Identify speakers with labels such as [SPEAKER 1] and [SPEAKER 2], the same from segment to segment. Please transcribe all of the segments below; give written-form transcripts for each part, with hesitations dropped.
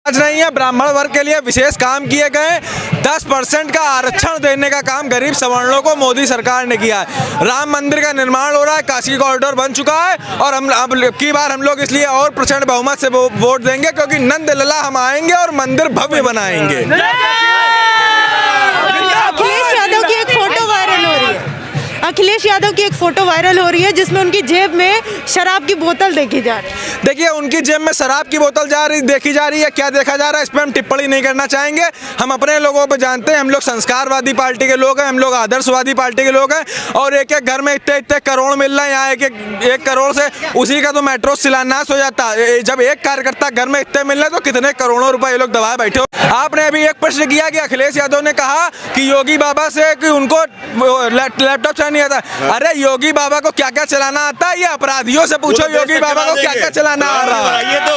[SPEAKER 1] नहीं है। ब्राह्मण वर्ग के लिए विशेष काम किए गए। 10% का आरक्षण देने का काम गरीब सवर्णों को मोदी सरकार ने किया है। राम मंदिर का निर्माण हो रहा है, काशी कॉरिडोर बन चुका है और अब की बार हम लोग इसलिए और प्रचंड बहुमत से वोट देंगे क्योंकि नंद लला हम आएंगे और मंदिर भव्य बनाएंगे।
[SPEAKER 2] अखिलेश यादव की एक फोटो वायरल हो रही है जिसमें उनकी जेब में शराब की बोतल देखी जा रही है।
[SPEAKER 1] देखिए, उनकी जेब में शराब की बोतल देखी जा रही है, क्या देखा जा रहा है इस पर हम टिप्पणी नहीं करना चाहेंगे। हम अपने लोगों पर जानते हैं, हम लोग संस्कारवादी पार्टी के लोग हैं, हम लोग आदर्शवादी पार्टी के लोग हैं और एक एक घर में इतने करोड़ मिल रहे हैं। यहाँ एक करोड़ से उसी का तो मेट्रो शिलान्यास हो जाता है। जब एक कार्यकर्ता घर में इतने मिल रहे तो कितने करोड़ों रुपए ये लोग दबाए बैठे हो। आपने अभी एक प्रश्न किया कि अखिलेश यादव ने कहा कि योगी बाबा से कि उनको लैपटॉप नहीं आता। अरे योगी बाबा को क्या क्या चलाना आता है ये अपराधियों से पूछो। योगी बाबा को क्या क्या चलाना आ रहा है,
[SPEAKER 3] ये तो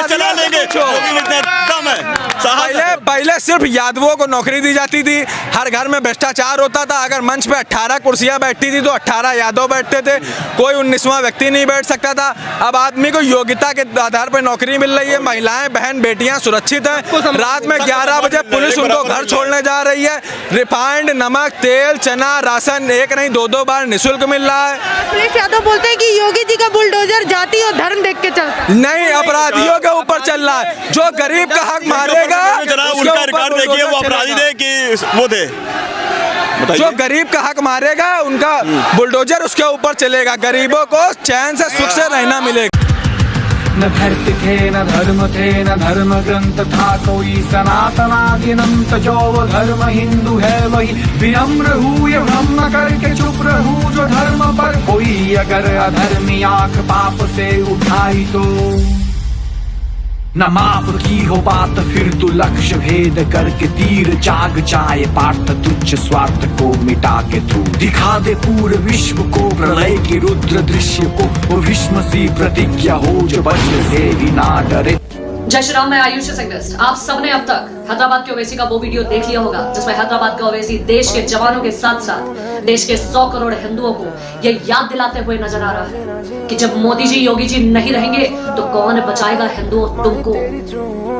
[SPEAKER 3] चला लेंगे।
[SPEAKER 1] पहले सिर्फ यादवों को नौकरी दी जाती थी, हर घर में भ्रष्टाचार होता था। अगर मंच पे 18 कुर्सियां बैठती थी तो 18 यादव बैठते थे, कोई 19वां व्यक्ति नहीं बैठ सकता था। अब आदमी को योग्यता के आधार पर नौकरी मिल रही है। महिलाएं, बहन, बेटियां सुरक्षित हैं। रात में 11 बजे पुलिस उनको घर छोड़ने जा रही है। रिफाइंड नमक, तेल, चना, राशन एक नहीं 2-2 बार निःशुल्क मिल रहा है।
[SPEAKER 2] अखिलेश यादव बोलते हैं कि योगी जी का बुलडोजर जाति और धर्म देख के चलता है।
[SPEAKER 1] नहीं, अपराधियों के ऊपर चल रहा है। जो गरीब का हक मारेगा,
[SPEAKER 3] उनका रिकॉर्ड देखिए, वो अपराधी थे कि वो थे।
[SPEAKER 1] जो गरीब का हक मारेगा उनका बुलडोजर उसके ऊपर चलेगा। गरीबों को चैन से सुख से रहना मिलेगा।
[SPEAKER 4] न धरती थे न धर्म थे न धर्म ग्रंथ था कोई सनातनादिनंत। जो वो धर्म हिंदू है वही विनम्र हूँ, ये भ्रम न करके चुप रहूँ। जो धर्म पर कोई अगर अधर्मी आंख पाप से उठाई तो न माप की हो बात फिर तो लक्ष्य भेद करके तीर जाग जाए। पार्थ तुच्छ स्वार्थ को मिटा के तू दिखा दे पूरे विश्व को प्रलय की रुद्र दृश्य को। वो भीष्म सी प्रतिज्ञा हो जो वज्र से भी ना डरे।
[SPEAKER 5] जय श्री राम। मैं आयुष सिंह। आप सबने अब तक हैदराबाद के ओवैसी का वो वीडियो देख लिया होगा जिसमें हैदराबाद का ओवैसी देश के जवानों के साथ साथ देश के 100 करोड़ हिंदुओं को ये याद दिलाते हुए नजर आ रहा है कि जब मोदी जी, योगी जी नहीं रहेंगे तो कौन बचाएगा हिंदुओं तुमको।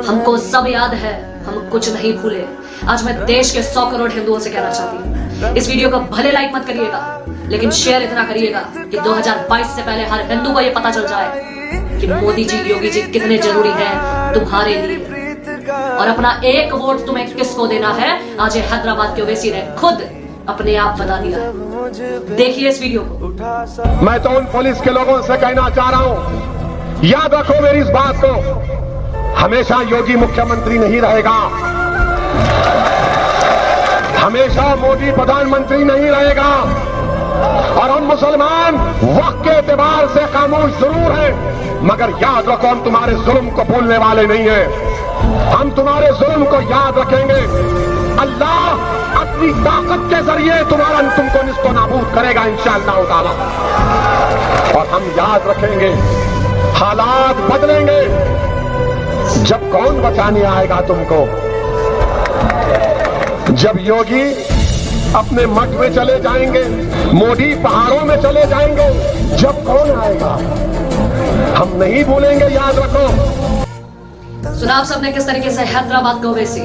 [SPEAKER 5] हमको सब याद है, हम कुछ नहीं भूले। आज मैं देश के 100 करोड़ हिंदुओं से कहना चाहती हूँ, इस वीडियो को भले लाइक मत करिएगा लेकिन शेयर इतना करिएगा कि 2022 से पहले हर हिंदू को ये पता चल जाए कि मोदी जी, योगी जी कितने जरूरी हैं तुम्हारे लिए। और अपना एक वोट तुम्हें किसको देना है, आज हैदराबाद के ओवैसी ने खुद अपने आप बता दिया। देखिए इस वीडियो को।
[SPEAKER 6] मैं तो उन पुलिस के लोगों से कहना चाह रहा हूं, याद रखो मेरी इस बात को, हमेशा योगी मुख्यमंत्री नहीं रहेगा, हमेशा मोदी प्रधानमंत्री नहीं रहेगा। और हम मुसलमान वक्त के एतबार से खामोश जरूर हैं, मगर याद रखो हम तुम्हारे जुल्म को भूलने वाले नहीं हैं। हम तुम्हारे जुल्म को याद रखेंगे। अल्लाह अपनी ताकत के जरिए तुमको निस्तो नाबूद करेगा इंशाअल्लाह ताला। और हम याद रखेंगे, हालात बदलेंगे। जब कौन बचाने आएगा तुमको? जब योगी अपने मठ में चले जाएंगे, मोदी पहाड़ों में चले जाएंगे, जब कौन आएगा? हम नहीं भूलेंगे, याद रखो।
[SPEAKER 5] सुना आप सबने किस तरीके से हैदराबाद का ओवैसी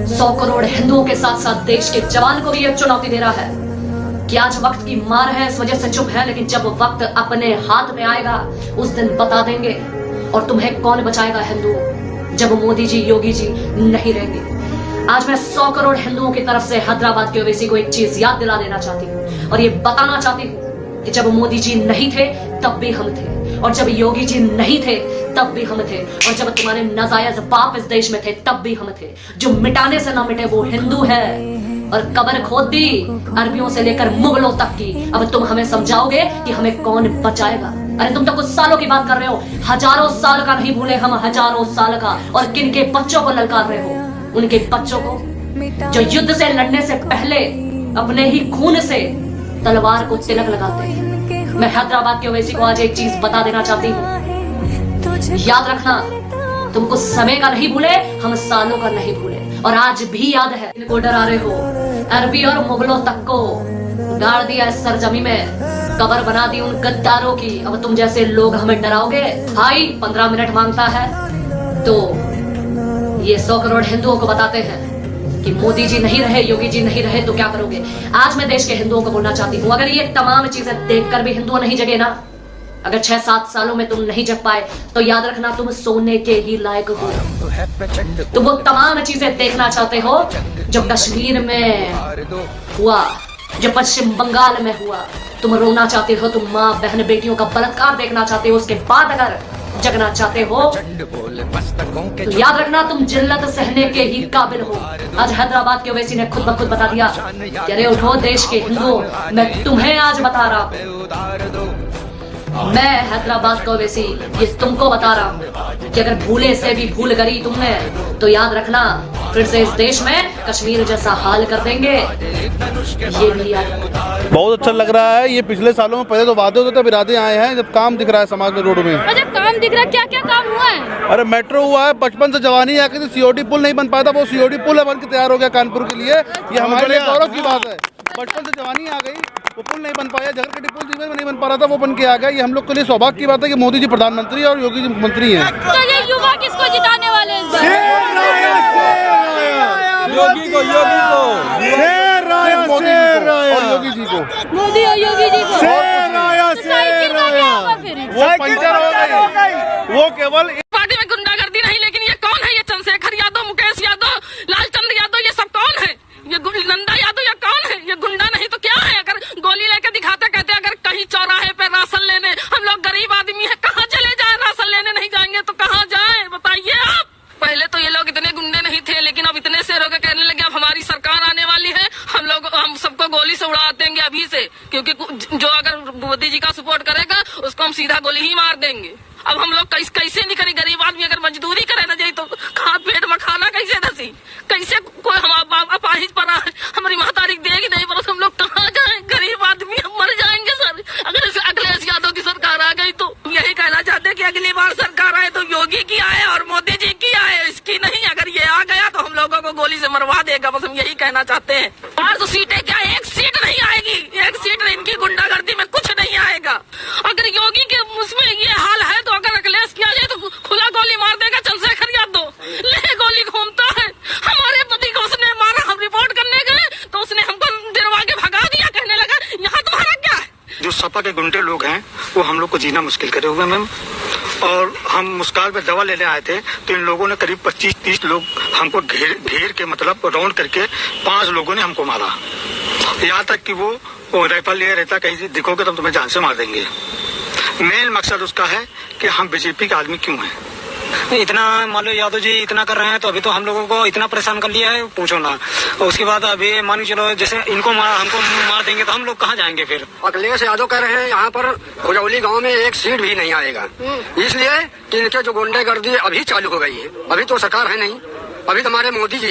[SPEAKER 5] 100 करोड़ हिंदुओं के साथ साथ देश के जवान को भी एक चुनौती दे रहा है कि आज वक्त की मार है, इस वजह से चुप है, लेकिन जब वक्त अपने हाथ में आएगा उस दिन बता देंगे। और तुम्हें कौन बचाएगा हिंदू जब मोदी जी, योगी जी नहीं रहेंगे। आज मैं 100 करोड़ हिंदुओं की तरफ से हैदराबाद के ओवैसी को एक चीज याद दिला देना चाहती हूँ और ये बताना चाहती हूँ कि जब मोदी जी नहीं थे तब भी हम थे, और जब योगी जी नहीं थे तब भी हम थे, और जब तुम्हारे नाजायज बाप इस देश में थे तब भी हम थे। जो मिटाने से ना मिटे वो हिंदू है। और कब्र खोद दी अरबियों से लेकर मुगलों तक की। अब तुम हमें समझाओगे कि हमें कौन बचाएगा? अरे तुम तो कुछ सालों की बात कर रहे हो, हजारों साल का नहीं भूले हम, हजारों साल का। और किन के बच्चों को ललकार रहे हो? उनके बच्चों को जो युद्ध से लड़ने से पहले अपने ही खून से तलवार को तिलक लगाते हैं। मैं हैदराबाद के ओवैसी को आज एक चीज बता देना चाहती हूँ, याद रखना, तुम कुछ समय का नहीं भूले, हम सालों का नहीं भूले। और आज भी याद है, इनको डरा रहे हो। अरबी और मुगलों तक को गाड़ दिया इस सरजमी में, कबर बना दी उन गद्दारों की। अब तुम जैसे लोग हमें डराओगे? भाई 15 मिनट मांगता है तो ये 100 करोड़ हिंदुओं को बताते हैं कि मोदी जी नहीं रहे, योगी जी नहीं रहे तो क्या करोगे। आज मैं देश के हिंदुओं को बोलना चाहती हूँ, अगर ये तमाम चीजें देखकर भी हिंदुओं नहीं जगे ना, अगर 6-7 सालों में तुम नहीं जग पाए तो याद रखना तुम सोने के ही लायक हो। तुम वो तमाम चीजें देखना चाहते हो जो कश्मीर में हुआ, जो पश्चिम बंगाल में हुआ। तुम रोना चाहते हो, तुम माँ बहन बेटियों का बलात्कार देखना चाहते हो, उसके बाद अगर जगना चाहते हो तो याद रखना तुम जिल्लत सहने के ही काबिल हो। आज हैदराबाद के ओवैसी ने खुद ब खुद बता दिया कि अरे उठो देश के हिंदुओं, मैं तुम्हें आज बता रहा हूं, मैं हैदराबाद का ओवैसी ये तुमको बता रहा हूं कि अगर भूले से भी भूल करी तुमने तो याद रखना फिर से इस देश में कश्मीर जैसा हाल कर देंगे। ये भी याद रखना।
[SPEAKER 7] बहुत अच्छा लग रहा है। ये पिछले सालों में पहले तो वादे होते थे, अब इरादे आए हैं, जब काम दिख रहा है समाज में, रोड में।
[SPEAKER 8] जब काम दिख रहा है, क्या क्या काम हुआ है?
[SPEAKER 7] अरे मेट्रो हुआ है, बचपन से जवानी आके थी, सीओडी पुल नहीं बन पाया था, वो सीओडी पुल बन के तैयार हो गया कानपुर के लिए। ये हमारे लिए गौरव की बात है। बचपन से जवानी आ गई, वो पुल नहीं बन पाया, झगड़कटी पुल जीवन में नहीं बन पा रहा था, वो बन के आ गया। ये हम लोग के लिए सौभाग्य की बात है कि मोदी जी प्रधानमंत्री है और योगी जी मुख्यमंत्री हैं।
[SPEAKER 8] तो ये युवा किसको जिताने वाले हैं इस बार?
[SPEAKER 1] योगी को
[SPEAKER 7] और योगी जी को,
[SPEAKER 8] मोदी और योगी जी को। साइकिल का क्या होगा फिर?
[SPEAKER 7] वो पंचर हो गई, वो केवल
[SPEAKER 9] पार्टी में गुंडागर्दी नहीं, लेकिन ये कौन है? ये चंद्रशेखर यादव, मुकेश यादव, लालचंद्र यादव, ये सब कौन है? ये नंदा यादव, ये कौन है? ये गुंडा नहीं तो क्या है? अगर गोली लेके दिखाते, कहते अगर कहीं चौराहे पे राशन लेने, हम लोग गरीब आदमी है, कहाँ चले जाए? राशन लेने नहीं जाएंगे तो कहाँ जाए बताइए आप। पहले तो ये लोग इतने गुंडे नहीं थे, लेकिन अब इतने शेर होकर कहने लगे अब हमारी सरकार आने वाली है, हम सबको गोली से उड़ा देंगे अभी से, क्योंकि जो अगर मोदी जी का सपोर्ट करेगा उसको हम सीधा गोली ही मार देंगे। अब हम लोग कैसे नहीं करें? गरीब आदमी अगर मजदूरी करे ना जाए तो खाद पेट में खाना कैसे दसी? कैसे कोई हम अपाहिज पर हमारी महतारी देगी नहीं, पर हम लोग कहाँ जाए? गरीब आदमी हम मर जाएंगे सर। अगर अखिलेश यादव की सरकार आ गई तो यही कहना चाहते हैं कि अगली बार सरकार आए तो योगी की आए और मोदी जी की आए, इसकी नहीं। अगर ये आ गया तो हम लोगों को गोली से मरवा देगा, बस हम यही कहना चाहते हैं। 400 सीटें क्या, एक सीट नहीं आएगी, एक सीट इनकी गुंडागर्दी में कुछ नहीं आएगा। अगर योगी के उसमें ये हाल है तो अगर अखिलेश किया जाए तो खुला गोली मार देगा चंद्रशेखर यादव। ले गोली घूमता है, हमारे पति को उसने मारा, हम रिपोर्ट करने गए तो उसने हमको डरवा के भगा दिया, कहने लगा यहाँ तुम्हारा क्या है?
[SPEAKER 10] जो सपा के गुंडे लोग हैं वो हम लोग को जीना मुश्किल करे हुए मैम, और हम मुस्कान पे दवा लेने आए थे तो इन लोगों ने करीब 25-30 लोग हमको घेर के मतलब राउंड करके 5 लोगों ने हमको मारा। यहाँ तक कि वो राइफल लिए रहता, कहीं दिखोगे तो तुम्हें जान से मार देंगे। मेन मकसद उसका है कि हम बीजेपी के आदमी क्यों हैं। इतना मान लो यादव जी इतना कर रहे हैं तो अभी तो हम लोगों को इतना परेशान कर लिया है, पूछो ना। और उसके बाद अभी मान के चलो जैसे हमको मार देंगे तो हम लोग कहाँ जाएंगे फिर? अखिलेश यादव कह रहे हैं यहाँ पर खुजौली गांव में एक सीट भी नहीं आएगा, इसलिए कि इनके जो गुंडागर्दी अभी चालू हो गई है। अभी तो सरकार है नहीं, अभी तो हमारे मोदी जी